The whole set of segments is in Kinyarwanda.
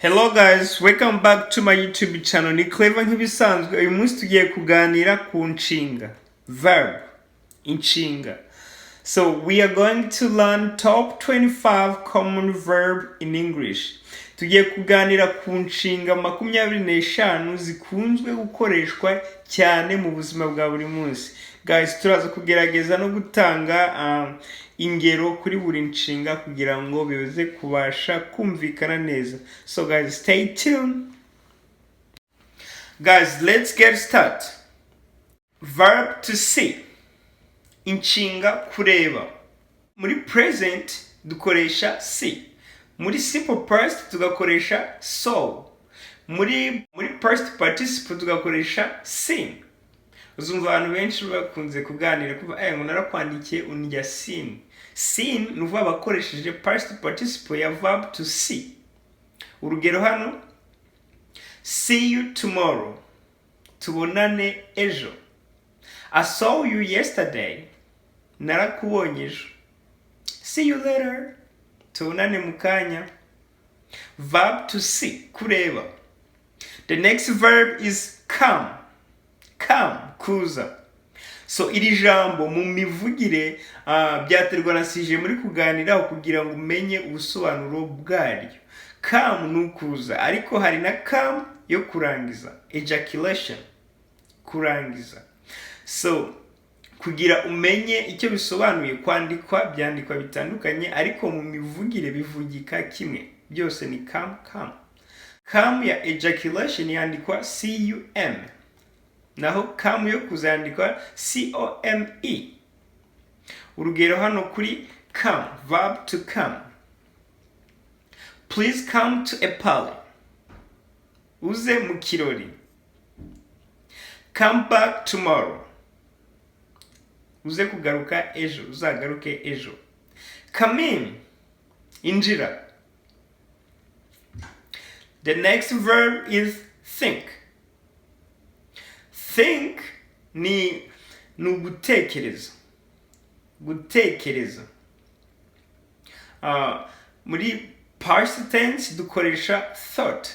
Hello guys, welcome back to my YouTube channel. Ni Clever nk'ibisanzwe. Uyu munsi tugiye kuganira ku nshinga. Verb. Inshinga. So we are going to learn top 25 common verb in English. Tugiye kuganira ku nshinga 25 zikunzwe gukoreshwa cyane mu buzima bwa buri munsi. Guys, turaza kugerageza no gutanga ingero kuri buri nshinga kugira ngo bize kubasha kumvikana neza. So guys, stay tuned. Guys, let's get started. Verb to see. Inshinga kureba. Muri present dukoresha see. Muri simple past tugakoresha saw. Muri past participle tugakoresha seen. Uzumva abantu benshi bakunze kuganira kuva ngo narakwandikiye unijya seen. Seen nuvuga bakoresheje past participle ya verb to see. Urugero hano, see you tomorrow. Tubonane ejo. I saw you yesterday. Narakubonye ejo. See you later. Tubonane mu kanya. Verb to see, kureba. The next verb is come. Come, Kuza. So iri jambo mu mivugire byaterwa na sije muri kuganiraho kugira ngo umenye ubusobanuro bwaryo. Come nukuza, ariko hari na come yo kurangiza, ejaculation, kurangiza. So kugira umenye icyo bisobanuye, kwandikwa byandikwa bitandukanye, ariko mu mivugire bivugika kimwe. Byose ni come, come. Come ya ejaculation yandikwa cum. Naho come yo kuzandikwa come. Urugero hano kuri come, verb to come. Please come to a party. Uze mu kirori. Come back tomorrow. Uze kugaruka ejo, uzagaruke ejo. Come in. Injira. The next verb is think. Think ni gutekereza. Gutekereza. Muri past tense dukoresha thought.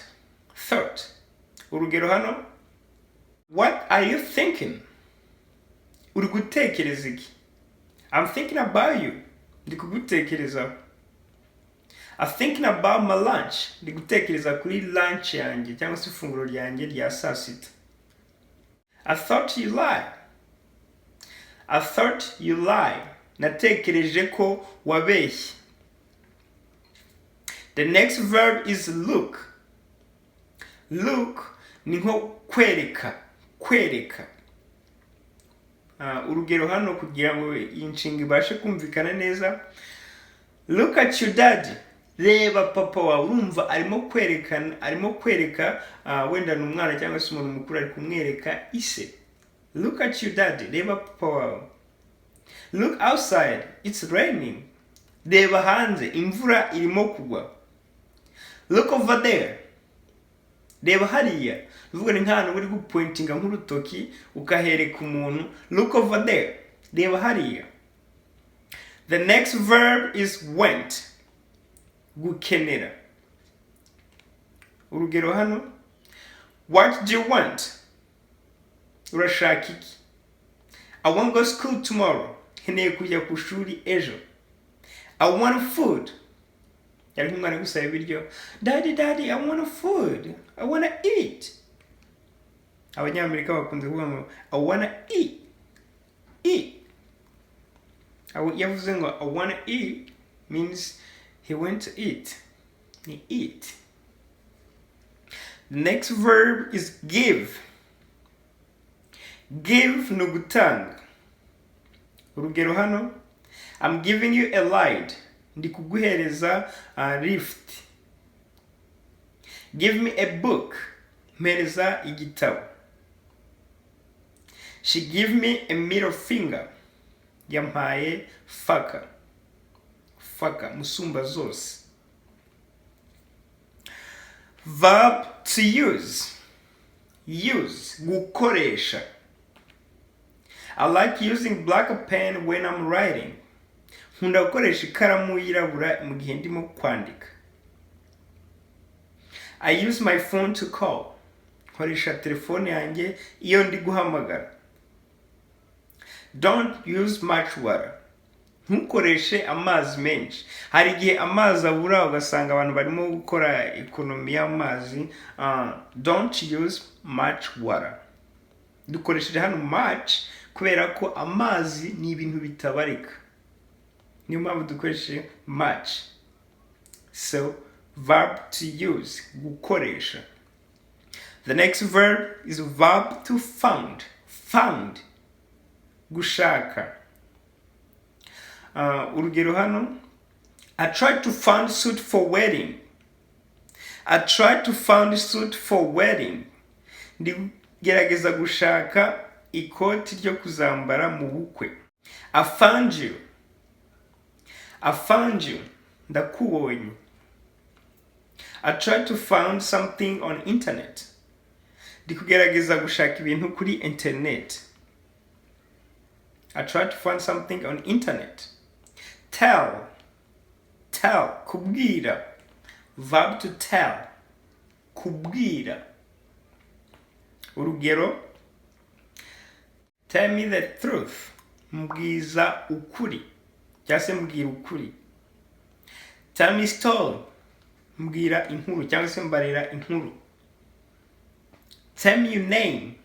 Thought. Urugero hano, what are you thinking? Uri gutekereza iki? I'm thinking about you. Ndi kugutekereza. I'm thinking about my lunch. Ndi gutekereza kuri lunch yanjye cyangwa se ifunguro ryanjye rya saa sita. I thought you lie. I thought you lie. Natekereje ko wabeshye. The next verb is look. Look ni nko kwereka. Kwereka. Urugero hano kugira ngo inshinga ibashe kumvikana neza. Look at your daddy. Reba papa wawe. Urumva arimo kwereka wenda ni umwana cyangwa se umuntu mukuru ari kumwereka ise. Look at your daddy. Reba papa wawe. Look outside. It's raining. Reba hanze. Imvura irimo kugwa. Look over there. Reba hariya. Uvuga ni nk'ahantu uri gupointinga nk'urutoki ukahereka umuntu. Look over there. Reba hariya. The next verb is went. Gukenera. Urugero hano, what do you want? Urashaka iki? I want to go to school tomorrow. Nkeneye kujya ku shuri ejo. I want food. Yari nk'umwana gusaba ibiryo. Daddy, I want food. I want to eat. Abanyamerika bakunze kuvuga ngo I want to eat. Eat. Yavuze ngo I want to eat means he went to eat. He eat. The next verb is give. Give no gutanga. Urugero hano, I'm giving you a ride. Ndi kuguhereza lift. Give me a book. Mpereza igitabo. She gave me a middle finger. Yampaye faka. Faka, musumba zose. Verb to use. Use, gukoresha. I like using black pen when I'm writing. Nkunda gukoresha ikaramu yirabura mu gihe ndimo kwandika. I use my phone to call. Nkoresha telefone yanjye iyo ndi guhamagara. Don't use much water. Ntukoreshe amazi menshi. Hari igihe amazi abura ugasanga abantu barimo gukora ekonomi y'amazi. Don't use much water. Dukoresheje hano much kubera ko amazi ni ibintu bitabarika. Niyo mpamvu dukoresheje much. So verb to use, gukoresha. The next verb is verb to found. Found, gushaka. Urugero hano, I tried to find suit for wedding. I tried to find suit for wedding. Ndigerageza gushaka ikoti ryo kuzambara mu bukwe. I found you. I found you. Ndakubonye. I tried to find something on internet. Ndikugerageza gushaka ibintu kuri internet. I tried to find something on internet. Tell. Tell. Kubwira. Verb to tell. Kubwira. Urugero. Tell me the truth. Mbwiza ukuri. Cyangwa se mbwira ukuri. Tell me story. Mbwira inkuru cyangwa se mbarira inkuru. Tell me your name.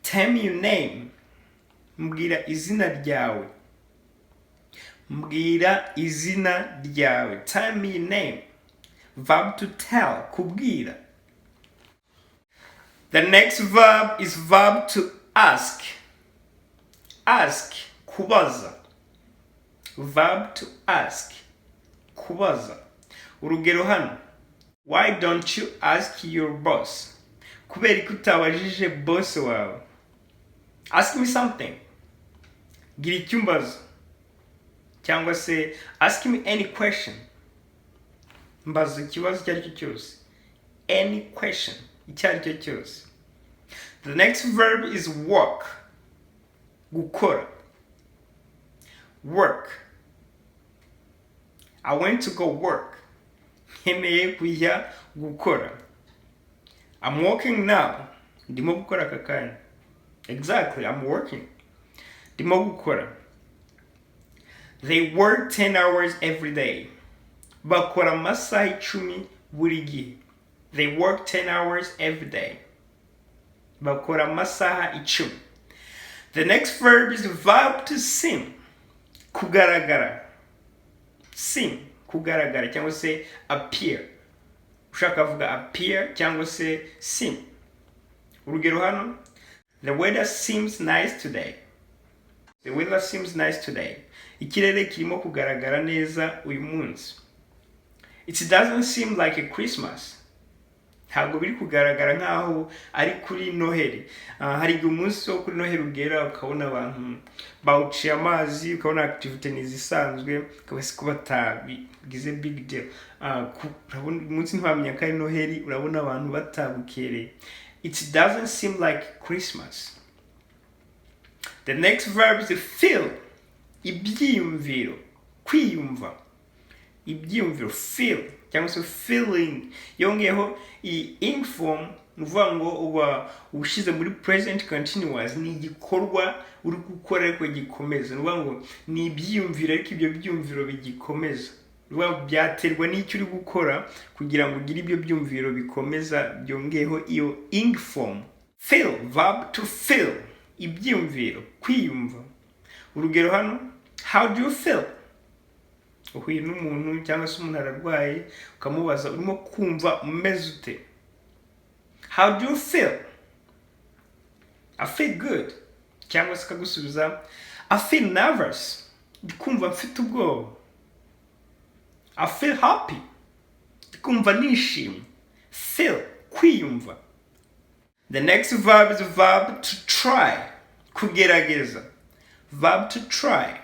Tell me your name. Mbwira izina ryawe. Mbwira izina ryawe. Tell me your name. Verb to tell. Kubwira. The next verb is verb to ask. Ask. Kubaza. Verb to ask. Kubaza. Urugero hano. Why don't you ask your boss? Kubera ko utabajije boss wawe. Ask me something. Gira icyo umbaza. Cyangwa se ask me any question. Mbaza ikibazo icyo ari cyo cyose. Any question. Icyo ari cyo cyose. The next verb is work. Gukora. Work. I went to go work. Nkeneye kujya gukora. I'm working now. Ndimo gukora aka kanya. Exactly, I'm working. Ndimo gukora. They work 10 hours every day. Bakora amasaha 10 buri gihe. They work 10 hours every day. Bakora amasaha 10. The next verb is the verb to seem. Kugaragara. Seem. Kugaragara cyangwa se appear. Ushaka kuvuga appear cyangwa se seem. Urugero hano. The weather seems nice today. The weather seems nice today. Ikirere kirimo kugaragara neza uyu munsi. It doesn't seem like a Christmas. Ntabwo biri kugaragara nkaho ari kuri Noheli. Hari igihe umunsi wo kuri Noheli ugera ukabona abantu bawuciye amazi, ukabona activity nizisanzwe, kabese ko batabigize big deal. Urabona umunsi ntwamenya ko ari Noheli, urabona abantu batabukereye. It doesn't seem like Christmas. The next verb is feel. Ibyiyumviro. Kwiyumva. Ibyiyumviro. Feel. Cyangwa se feeling. Yongeyeho ing form. Nuvuga ngo uba ushize muri present continuous. Ni igikorwa uri gukora ariko gikomeza. Nuvuga ngo ni ibyiyumviro ariko ibyo byiyumviro bigikomeza. Nuvuga ngo byaterwa n'icyo uri gukora kugira ngo ugire ibyo byiyumviro bikomeza, byongeyeho iyo ing form. Feel. Verb to feel. Ibyiyumviro. Kwiyumva. Urugero hano. How do you feel? Uhuye n'umuntu cyangwa se umuntu ararwaye ukamubaza urimo kumva umeze ute? How do you feel? I feel good. Cyangwa se kagusubiza I feel nervous. Ndikumva mfite ubwoba. I feel happy. Ndikumva nishimye. Feel. Kwiyumva. The next verb is a verb to try. Kugerageza. Verb to try.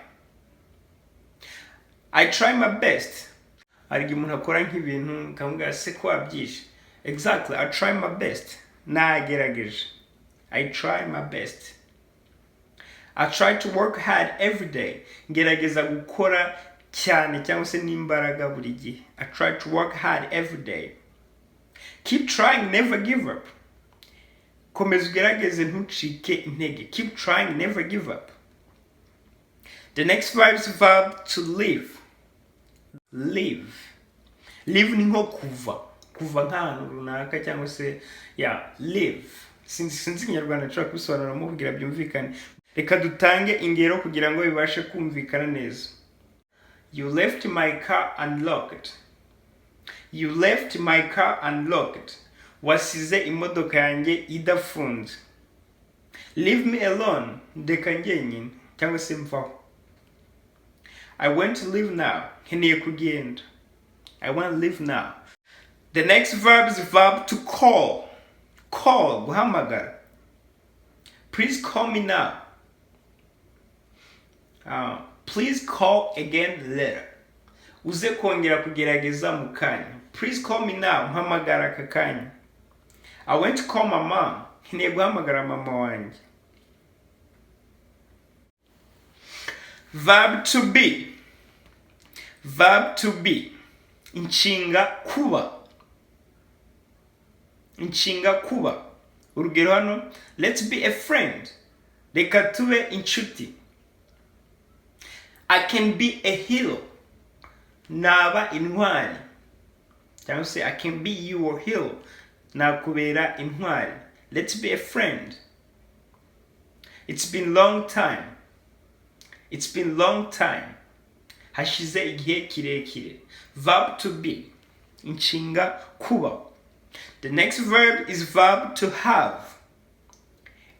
I try my best. Hari igihe umuntu akora nk'ibintu ukamubwira se ko wabyishe. Exactly, I try my best. Nagerageje. I try my best. I try to work hard every day. Ngerageza gukora cyane cyangwa se n'imbaraga buri gihe. I try to work hard every day. Keep trying, never give up. Komeza ugerageze ntucike intege. Keep trying, never give up. The next verb is verb to live. Live. Live ni nko kuva. Kuva nk'ahantu runaka cyangwa se live. Sinzi Kinyarwanda nshobora kubisobanura mubwira byumvikane. Reka dutange ingero kugira ngo bibashe kumvikana neza. You left my car unlocked. You left my car unlocked. Wasize imodoka yanjye idafunze. Leave me alone. Ndeka njyenyine cyangwa se mvaho. I want to leave now. Nkeneye kugenda. I want to leave now. The next verb is verb to call. Call, guhamagara. Please call me now. Please call again later. Uze kongera kugerageza mu kanya. Please call me now. Mpamagara aka kanya. I went to call my mom. Nkeneye guhamagara mama wanjye. Verb to be. Verb to be. Inshinga kuba. Inshinga kuba. Urugero hano, let's be a friend. Reka tube inshuti. I can be a hero. Naba intwari. Cyangwa se I can be your hero. Nakubera intwari. Let's be a friend. It's been long time. It's been long time. Hashize igihe kirekire. Verb to be. Inshinga kuba. The next verb is verb to have.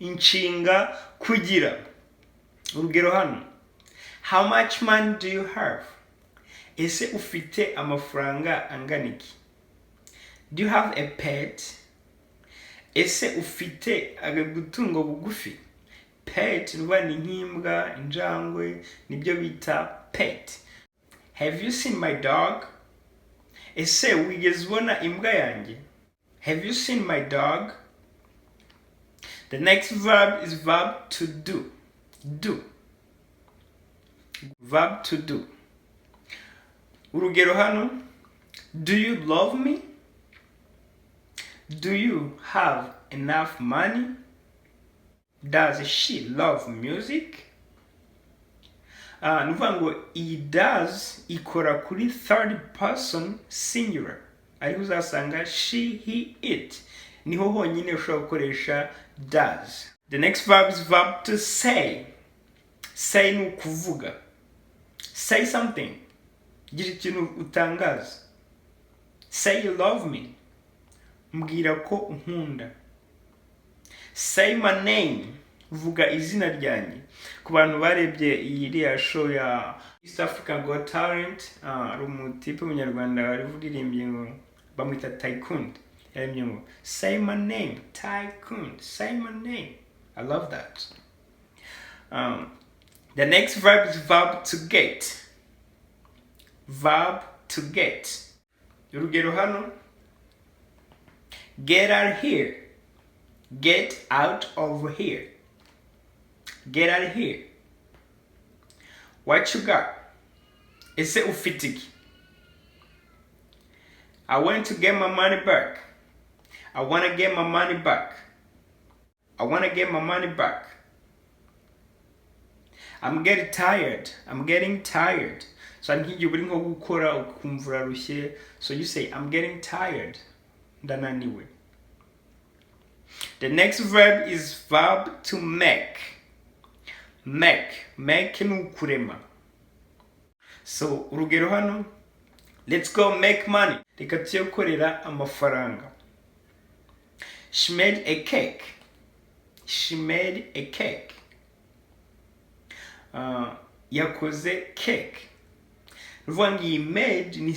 Inshinga kugira. Urugero hano. How much money do you have? Ese ufite amafaranga angana iki? Do you have a pet? Ese ufite agatungo bugufi? Pet ni nk'imbwa, injangwe, nibyo bita pet. Have you seen my dog? Ese wigeze ubona imbwa yanjye? Have you seen my dog? The next verb is verb to do. Do. Verb to do. Urugero hano. Do you love me? Do you have enough money? Does she love music? Nuvuga ngo iyi does ikora kuri third person singular. Ariko uzasanga she, he, it. Niho honyine ushobora gukoresha does. The next verb is verb to say. Say ni ukuvuga. Say something. Gira ikintu utangaza. Say you love me. Mbwira ko unkunda. Say my name. Vuga izina ryanjye. Ku bantu barebye iriya show ya East African Got Talent, ari umutipe w'umunyarwanda wari uririmbye ngo bamwita Tycoon. Yaririmbye ngo say my name, Tycoon. Say my name. I love that. The next verb is verb to get. Verb to get. Urugero hano. Get out of here. Get out of here. Get out of here. What you got? Ese ufite iki? I want to get my money back. I want to get my money back. I want to get my money back. I'm getting tired. I'm getting tired. So nk'igihe uri nko gukora ukumva urarushye, so you say I'm getting tired. Ndananiwe. The next verb is verb to make. Make. Make ni kurema. So urugero hano. Let's go make money. Reka tujye gukorera amafaranga. She made a cake. She made a cake. Yakoze cake. Nuvuga ngo iyi made ni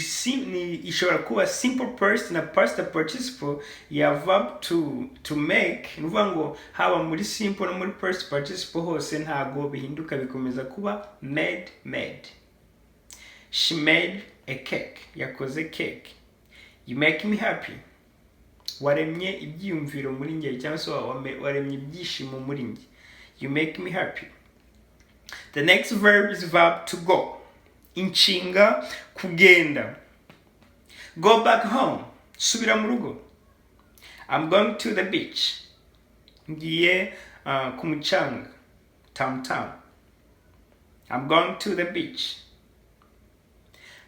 ishobora kuba simple past na past participle ya verb to make. Nuvuga ngo haba muri simple no muri past participle hose ntago bihinduka bikomeza kuba made. She made a cake. Yakoze cake. You make me happy. Waremye ibyiyumviro muri njye cyangwa se waremye ibyishimo muri njye. You make me happy. The next verb is verb to go. Inshinga kugenda. Go back home. Subira mu rugo. I'm going to the beach. Ngiye ku mucanga. Tam. I'm going to the beach.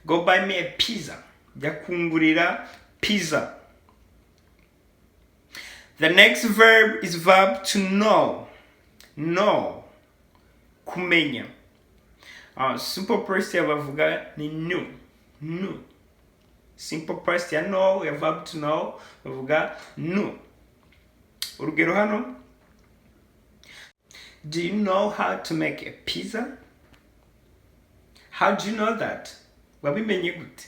Go buy me a pizza. Jya kungurira pizza. The next verb is verb to know. Know. Kumenya. Simple past ya bavuga ni knew. Knew. Simple past ya know ya verb to know bavuga knew. Urugero hano. Do you know how to make a pizza? How do you know that? Wabimenye gute?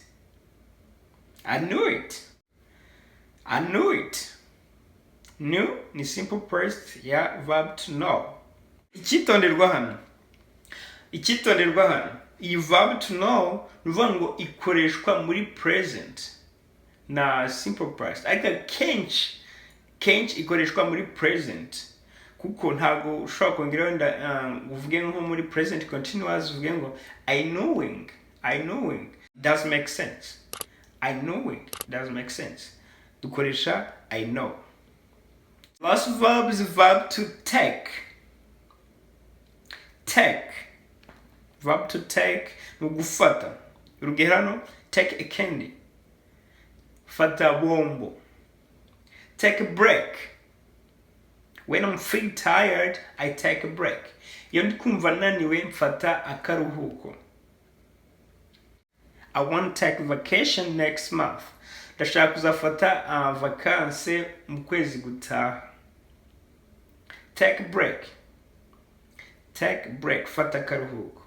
I knew it. Knew ni simple past ya verb to know. Icyitonderwa hano. Iyi verb to know nuvuga ngo ikoreshwa muri present na simple past. Ariko kenshi ikoreshwa muri present. Kuko ntago ushobora kongeraho uvuge nko muri present continuous uvuge ngo I knowing does make sense. Dukoresha I know. Last verb is verb to take. Verb to take ni gufata. Urugero hano, take a candy. Fata bombo. Take a break. When I'm feeling tired, I take a break. Iyo ndi kumva naniwe mfata akaruhuko. I want to take vacation next month. Ndashaka kuzafata vacances mu kwezi gutaha. Take a break. Fata akaruhuko.